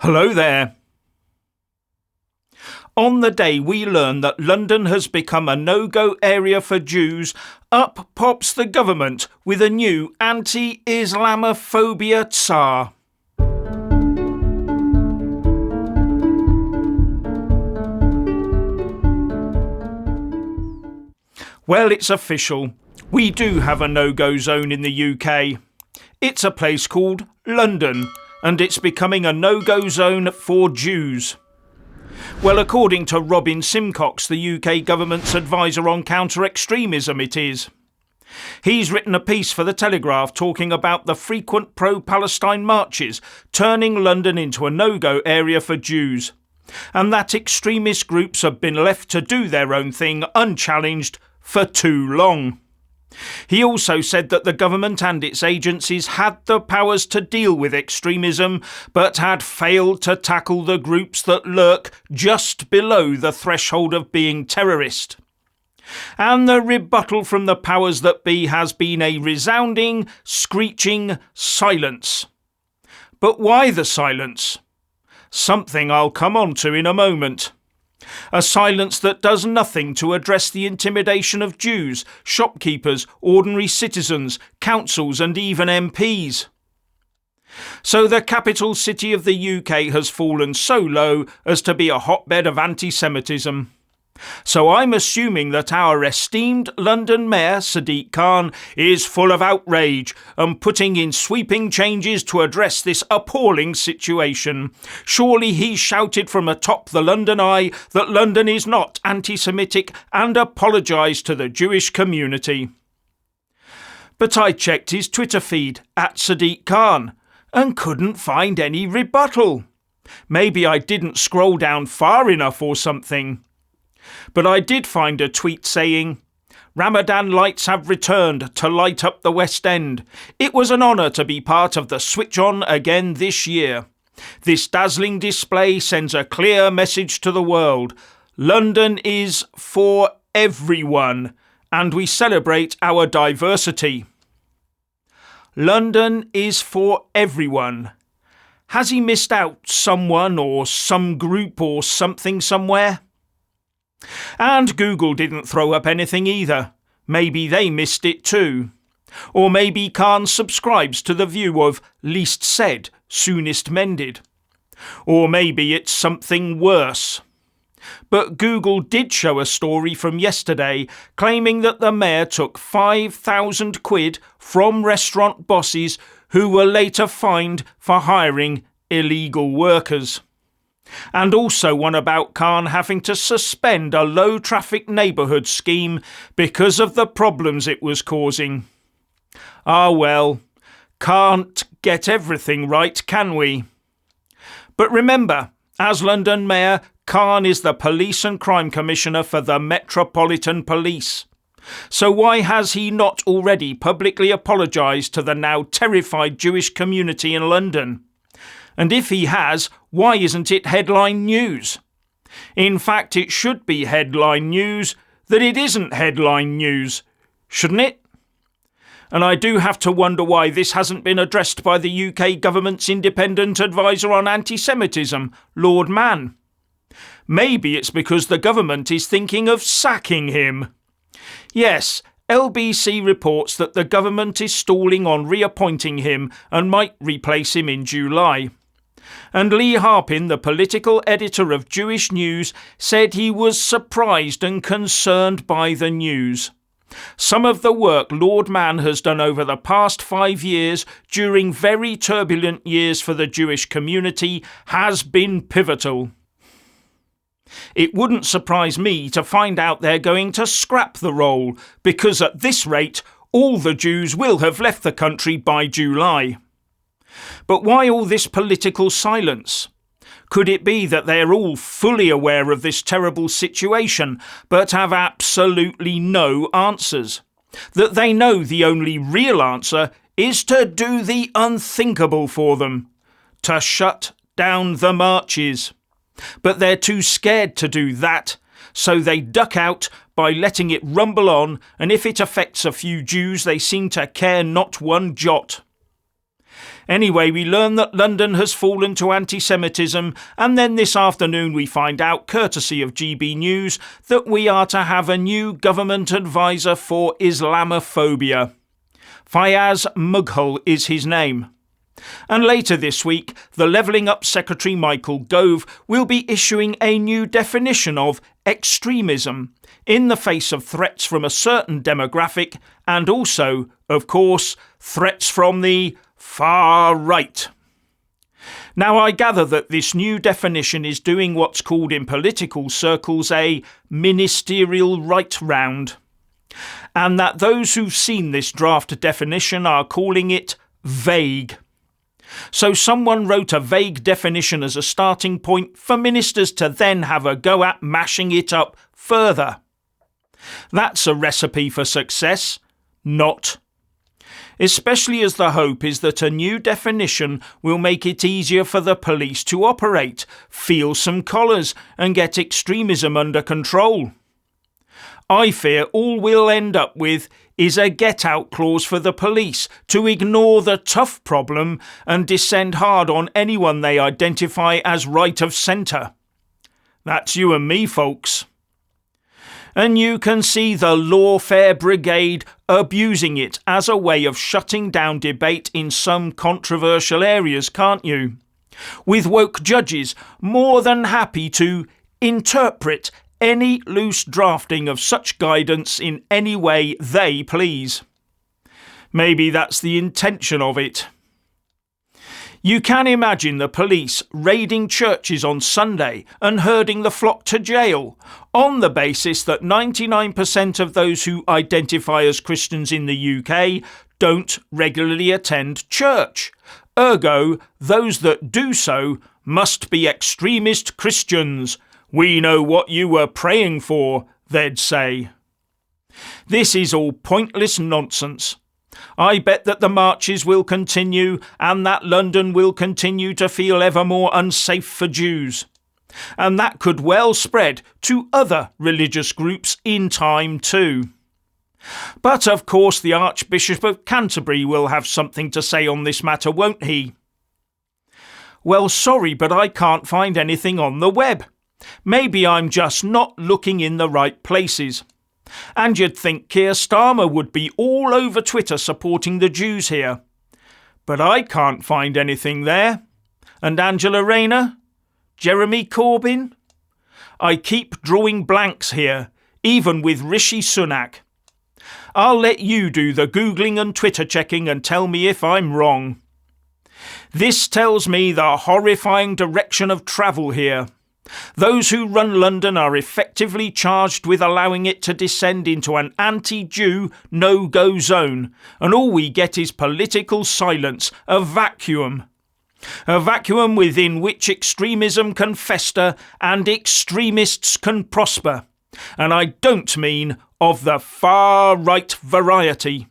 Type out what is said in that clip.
Hello there. On the day we learn that London has become a no-go area for Jews, up pops the government with a new anti-Islamophobia Tsar. Well, it's official. We do have a no-go zone in the UK. It's a place called London, and it's becoming a no-go zone for Jews. Well, according to Robin Simcox, the UK government's advisor on counter-extremism, it is. He's written a piece for The Telegraph talking about the frequent pro-Palestine marches turning London into a no-go area for Jews, and that extremist groups have been left to do their own thing unchallenged for too long. He also said that the government and its agencies had the powers to deal with extremism, but had failed to tackle the groups that lurk just below the threshold of being terrorist. And the rebuttal from the powers that be has been a resounding, screeching silence. But why the silence? Something I'll come on to in a moment. A silence that does nothing to address the intimidation of Jews, shopkeepers, ordinary citizens, councils and even MPs. So the capital city of the UK has fallen so low as to be a hotbed of anti-Semitism. So I'm assuming that our esteemed London Mayor, Sadiq Khan, is full of outrage and putting in sweeping changes to address this appalling situation. Surely he shouted from atop the London Eye that London is not anti-Semitic and apologised to the Jewish community. But I checked his Twitter feed, @Sadiq Khan, and couldn't find any rebuttal. Maybe I didn't scroll down far enough or something. But I did find a tweet saying, "Ramadan Lights have returned to light up the West End. It was an honour to be part of the switch on again this year. This dazzling display sends a clear message to the world. London is for everyone, and we celebrate our diversity." London is for everyone. Has he missed out someone or some group or something somewhere? And Google didn't throw up anything either. Maybe they missed it too. Or maybe Khan subscribes to the view of least said, soonest mended. Or maybe it's something worse. But Google did show a story from yesterday claiming that the mayor took 5,000 quid from restaurant bosses who were later fined for hiring illegal workers. And also one about Khan having to suspend a low-traffic neighbourhood scheme because of the problems it was causing. Ah well, can't get everything right, can we? But remember, as London Mayor, Khan is the Police and Crime Commissioner for the Metropolitan Police. So why has he not already publicly apologised to the now terrified Jewish community in London? And if he has, why isn't it headline news? In fact, it should be headline news that it isn't headline news, shouldn't it? And I do have to wonder why this hasn't been addressed by the UK government's independent advisor on anti-Semitism, Lord Mann. Maybe it's because the government is thinking of sacking him. Yes, LBC reports that the government is stalling on reappointing him and might replace him in July. And Lee Harpin, the political editor of Jewish News, said he was surprised and concerned by the news. Some of the work Lord Mann has done over the past 5 years during very turbulent years for the Jewish community has been pivotal. It wouldn't surprise me to find out they're going to scrap the role, because at this rate, all the Jews will have left the country by July. But why all this political silence? Could it be that they're all fully aware of this terrible situation, but have absolutely no answers? That they know the only real answer is to do the unthinkable for them, to shut down the marches. But they're too scared to do that, so they duck out by letting it rumble on, and if it affects a few Jews, they seem to care not one jot. Anyway, we learn that London has fallen to anti-Semitism, and then this afternoon we find out, courtesy of GB News, that we are to have a new government advisor for Islamophobia. Fayaz Mughal is his name. And later this week, the Levelling Up Secretary Michael Gove will be issuing a new definition of extremism in the face of threats from a certain demographic and also, of course, threats from the far right. Now, I gather that this new definition is doing what's called in political circles a ministerial right round, and that those who've seen this draft definition are calling it vague. So someone wrote a vague definition as a starting point for ministers to then have a go at mashing it up further. That's a recipe for success, not. Especially as the hope is that a new definition will make it easier for the police to operate, feel some collars and get extremism under control. I fear all we'll end up with is a get-out clause for the police to ignore the tough problem and descend hard on anyone they identify as right of centre. That's you and me, folks. And you can see the lawfare brigade abusing it as a way of shutting down debate in some controversial areas, can't you? With woke judges more than happy to interpret any loose drafting of such guidance in any way they please. Maybe that's the intention of it. You can imagine the police raiding churches on Sunday and herding the flock to jail on the basis that 99% of those who identify as Christians in the UK don't regularly attend church. Ergo, those that do so must be extremist Christians. We know what you were praying for, they'd say. This is all pointless nonsense. I bet that the marches will continue and that London will continue to feel ever more unsafe for Jews. And that could well spread to other religious groups in time too. But of course the Archbishop of Canterbury will have something to say on this matter, won't he? Well, sorry, but I can't find anything on the web. Maybe I'm just not looking in the right places. And you'd think Keir Starmer would be all over Twitter supporting the Jews here. But I can't find anything there. And Angela Rayner? Jeremy Corbyn? I keep drawing blanks here, even with Rishi Sunak. I'll let you do the Googling and Twitter checking and tell me if I'm wrong. This tells me the horrifying direction of travel here. Those who run London are effectively charged with allowing it to descend into an anti-Jew no-go zone, and all we get is political silence, a vacuum. A vacuum within which extremism can fester and extremists can prosper. And I don't mean of the far-right variety.